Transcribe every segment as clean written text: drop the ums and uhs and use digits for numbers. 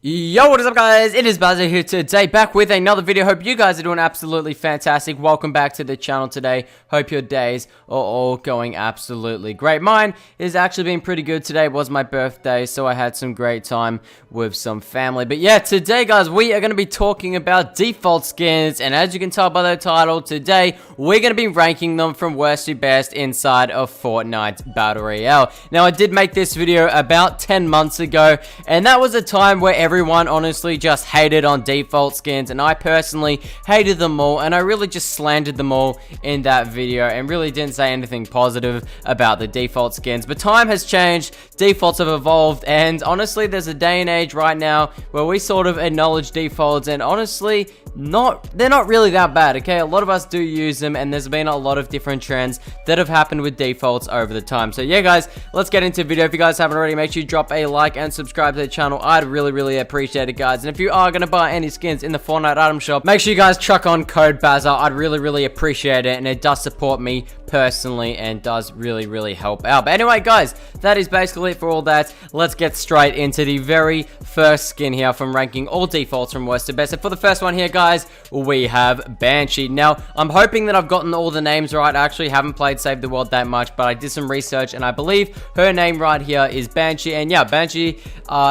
Yo, what is up guys? It is Buzzer here today, back with another video. Hope you guys are doing absolutely fantastic. Welcome back to the channel today. Hope your days are all going absolutely great. Mine is actually been pretty good. Today was my birthday, so I had some great time with some family. But yeah, today guys, we are going to be talking about default skins, and as you can tell by the title, today we're going to be ranking them from worst to best inside of Fortnite Battle Royale. Now, I did make this video about 10 months ago, and that was a time where everyone honestly just hated on default skins, and I personally hated them all, and I really just slandered them all in that video and really didn't say anything positive about the default skins. But time has changed, defaults have evolved, and honestly there's a day and age right now where we sort of acknowledge defaults, and honestly they're not really that bad. Okay, a lot of us do use them, and there's been a lot of different trends that have happened with defaults over the time. So yeah guys, let's get into the video. If you guys haven't already, make sure you drop a like and subscribe to the channel. I'd really appreciate it guys. And if you are going to buy any skins in the Fortnite item shop, make sure you guys chuck on code BAZZER. I'd really appreciate it, and it does support me personally and does really help out. But anyway guys, that is basically it for all that. Let's get straight into the very first skin here from ranking all defaults from worst to best. And for the first one here guys, we have Banshee. Now, I'm hoping that I've gotten all the names right. I actually haven't played Save the World that much, but I did some research, and I believe her name right here is Banshee. And yeah, Banshee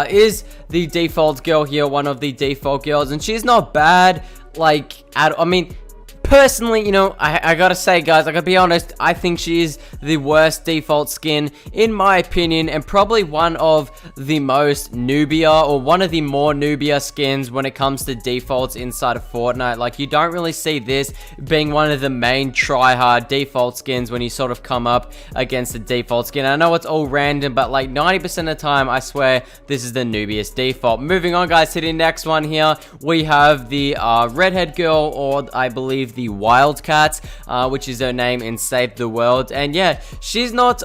is the default girl here, one of the default girls, and she's not bad. Like, I mean, personally, you know, I gotta say guys, I gotta be honest, I think she is the worst default skin in my opinion, and probably one of the most noobia, or one of the more noobia skins when it comes to defaults inside of Fortnite. Like, you don't really see this being one of the main try-hard default skins when you sort of come up against the default skin. I know it's all random, but like 90% of the time, I swear, this is the noobiest default. Moving on guys to the next one here, we have the Redhead girl, or I believe the Wildcat, which is her name in Save the World. And yeah, she's not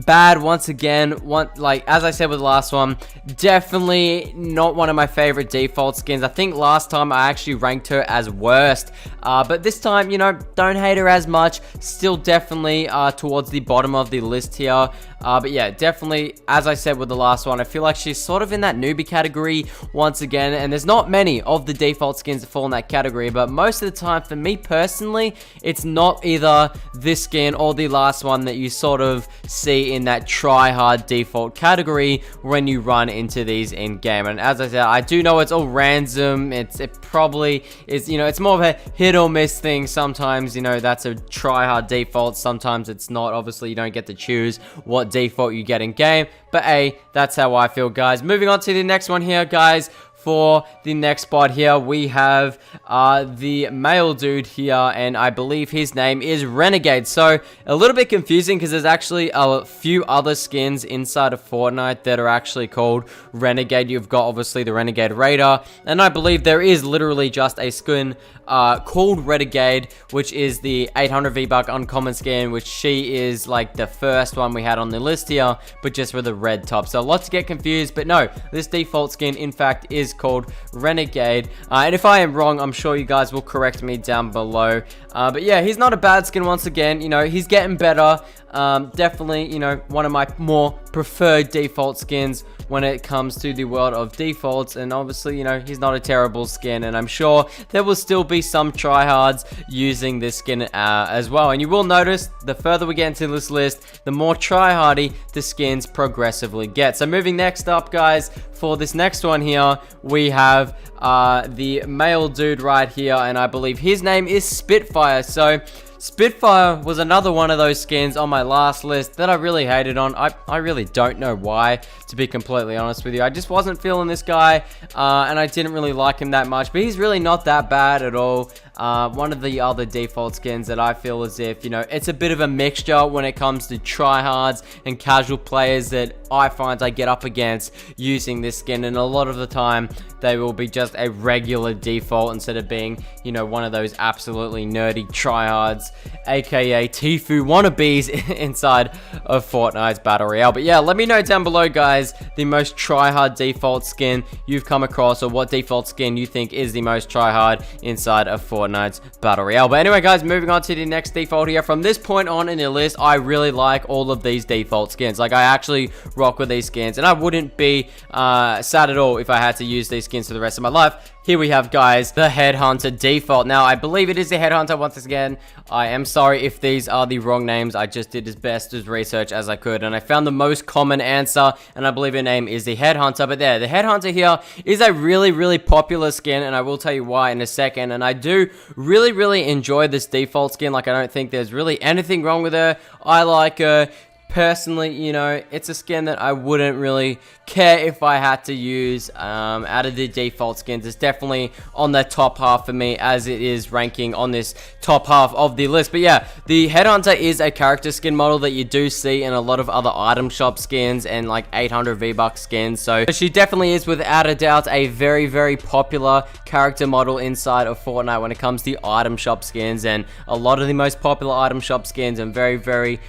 bad. Once again, like as I said with the last one, definitely not one of my favorite default skins. I think last time I actually ranked her as worst, but this time, you know, don't hate her as much. Still definitely towards the bottom of the list here. But yeah, definitely, as I said with the last one, I feel like she's sort of in that newbie category once again, and there's not many of the default skins that fall in that category, but most of the time, for me personally, it's not either this skin or the last one that you sort of see in that try-hard default category when you run into these in-game. And as I said, I do know it's all random. It probably is, you know, it's more of a hit or miss thing. Sometimes, you know, that's a try-hard default. Sometimes it's not. Obviously, you don't get to choose what default you get in game, but hey, that's how I feel guys. Moving on to the next one here guys. For the next spot here, we have the male dude here, and I believe his name is Renegade. So a little bit confusing because there's actually a few other skins inside of Fortnite that are actually called Renegade. You've got obviously the Renegade Raider, and I believe there is literally just a skin called Renegade, which is the 800 V-Buck uncommon skin, which she is like the first one we had on the list here, but just with a red top. So a lot to get confused, but no, this default skin in fact is called Renegade, and if I am wrong, I'm sure you guys will correct me down below. But yeah, he's not a bad skin once again. You know, he's getting better. Definitely, you know, one of my more preferred default skins when it comes to the world of defaults, and obviously, you know, he's not a terrible skin, and I'm sure there will still be some tryhards using this skin as well. And you will notice the further we get into this list, the more tryhardy the skins progressively get. So moving next up guys, for this next one here, we have the male dude right here, and I believe his name is Spitfire. So Spitfire was another one of those skins on my last list that I really hated on. I really don't know why, to be completely honest with you. I just wasn't feeling this guy, and I didn't really like him that much, but he's really not that bad at all. One of the other default skins that I feel as if, you know, it's a bit of a mixture when it comes to tryhards and casual players that I find I get up against using this skin, and a lot of the time they will be just a regular default instead of being, you know, one of those absolutely nerdy tryhards, aka Tfue wannabes inside of Fortnite's Battle Royale. But yeah, let me know down below guys the most tryhard default skin you've come across, or what default skin you think is the most tryhard inside of Fortnite. Fortnite's Battle Royale. But anyway, guys, moving on to the next default here. From this point on in the list, I really like all of these default skins. Like, I actually rock with these skins, and I wouldn't be sad at all if I had to use these skins for the rest of my life. Here we have, guys, the Headhunter default. Now, I believe it is the Headhunter once again. I am sorry if these are the wrong names. I just did as best as research as I could, and I found the most common answer, and I believe her name is the Headhunter. But there, the Headhunter here is a really, really popular skin, and I will tell you why in a second. And I do really, really enjoy this default skin. Like, I don't think there's really anything wrong with her. I like her. Personally, you know, it's a skin that I wouldn't really care if I had to use out of the default skins. It's definitely on the top half for me, as it is ranking on this top half of the list. But yeah, the Headhunter is a character skin model that you do see in a lot of other item shop skins and like 800 V-Bucks skins. So she definitely is without a doubt a very, very popular character model inside of Fortnite when it comes to item shop skins, and a lot of the most popular item shop skins and very, very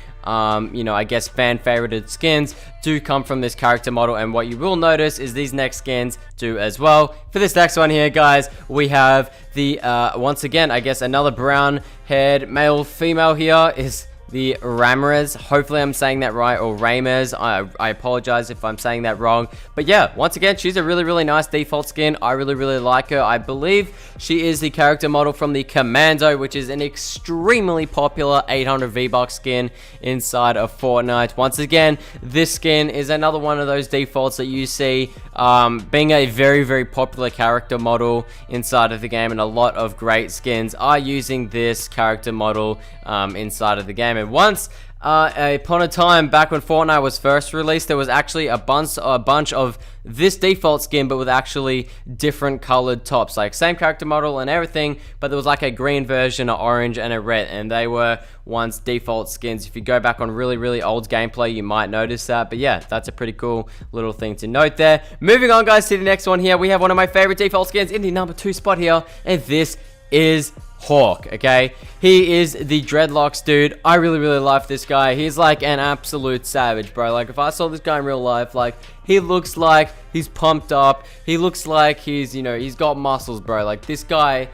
you know, I guess fan favorited skins do come from this character model. And what you will notice is these next skins do as well. For this next one here, guys, we have the once again, I guess another brown haired male female here is the Ramirez. Hopefully I'm saying that right, or Ramirez. I apologize if I'm saying that wrong. But yeah, once again, she's a really, really nice default skin. I really, really like her. I believe she is the character model from the Commando, which is an extremely popular 800 V-Bucks skin inside of Fortnite. Once again, this skin is another one of those defaults that you see being a very, very popular character model inside of the game, and a lot of great skins are using this character model inside of the game. And once upon a time, back when Fortnite was first released, there was actually a bunch of this default skin, but with actually different colored tops, like same character model and everything, but there was like a green version, an orange, and a red, and they were once default skins. If you go back on really, really old gameplay, you might notice that. But yeah, that's a pretty cool little thing to note there. Moving on, guys, to the next one here, we have one of my favorite default skins in the number 2 spot here, and this is Hawk. Okay, he is the dreadlocks dude. I really, really love this guy. He's like an absolute savage, bro. Like, if I saw this guy in real life, like, he looks like he's pumped up. He looks like he's, you know, he's got muscles, bro. Like, this guy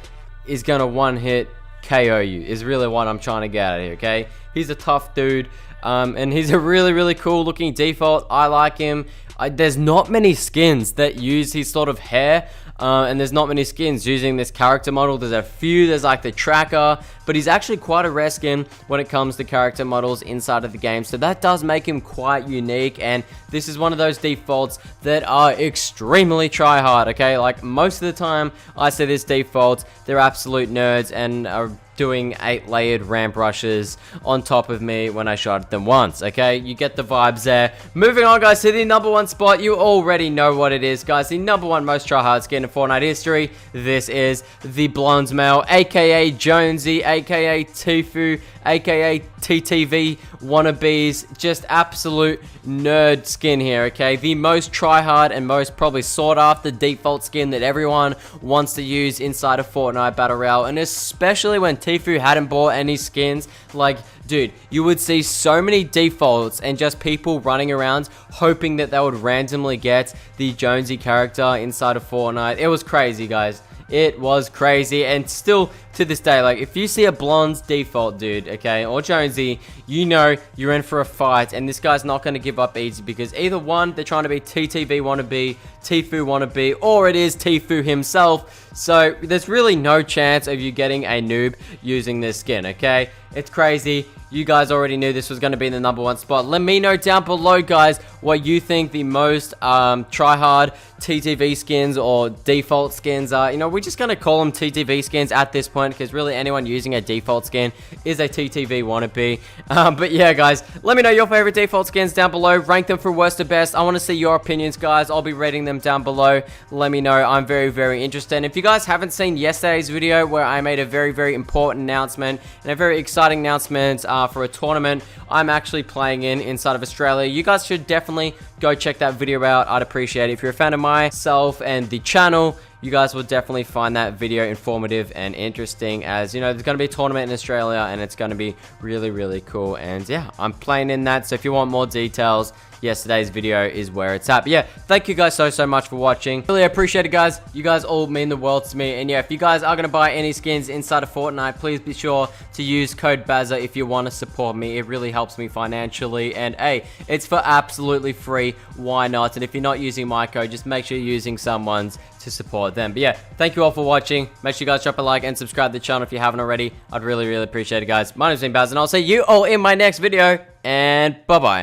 is gonna one hit KO you, is really what I'm trying to get at here. Okay, he's a tough dude, and he's a really, really cool looking default. I like him. There's not many skins that use his sort of hair, and there's not many skins using this character model. There's a few. There's like the Tracker, but he's actually quite a rare skin when it comes to character models inside of the game, so that does make him quite unique. And this is one of those defaults that are extremely try hard. Okay, like, most of the time I see this default, they're absolute nerds and are doing 8-layered ramp rushes on top of me when I shot at them once. Okay, you get the vibes there. Moving on, guys, to the number 1 spot. You already know what it is, guys. The number 1 most try-hard skin in Fortnite history. This is the Blonde Male, aka Jonesy, aka Tfue, aka TTV wannabes. Just absolute nerd skin here. Okay, the most try-hard and most probably sought-after default skin that everyone wants to use inside of Fortnite Battle Royale, and especially when Tfue hadn't bought any skins. Like, dude, you would see so many defaults and just people running around hoping that they would randomly get the Jonesy character inside of Fortnite. It was crazy, guys. It was crazy, and still to this day, like, if you see a blonde default dude, okay, or Jonesy, you know you're in for a fight, and this guy's not going to give up easy, because either one, they're trying to be TTV wannabe, Tfue wannabe, or it is Tfue himself. So there's really no chance of you getting a noob using this skin. Okay, it's crazy. You guys already knew this was going to be in the number 1 spot. Let me know down below, guys, what you think the most try-hard TTV skins or default skins are. You know, we're just going to call them TTV skins at this point, because really anyone using a default skin is a TTV wannabe. But yeah, guys, let me know your favorite default skins down below. Rank them from worst to best. I want to see your opinions, guys. I'll be rating them down below. Let me know. I'm very, very interested. And if you guys haven't seen yesterday's video where I made a very, very important announcement and a very exciting announcement for a tournament I'm actually playing inside of Australia, you guys should definitely go check that video out. I'd appreciate it. If you're a fan of myself and the channel, you guys will definitely find that video informative and interesting, as you know, there's going to be a tournament in Australia and it's going to be really, really cool. And yeah, I'm playing in that, so if you want more details, yesterday's video is where it's at. But yeah, thank you guys so much for watching. Really appreciate it, guys. You guys all mean the world to me. And yeah, if you guys are going to buy any skins inside of Fortnite, please be sure to use code BAZZA if you want to support me. It really helps me financially. And hey, it's for absolutely free. Why not? And if you're not using my code, just make sure you're using someone's to support them. But yeah, thank you all for watching. Make sure you guys drop a like and subscribe to the channel if you haven't already. I'd really appreciate it, guys. My name's been Baz, and I'll see you all in my next video. And bye-bye.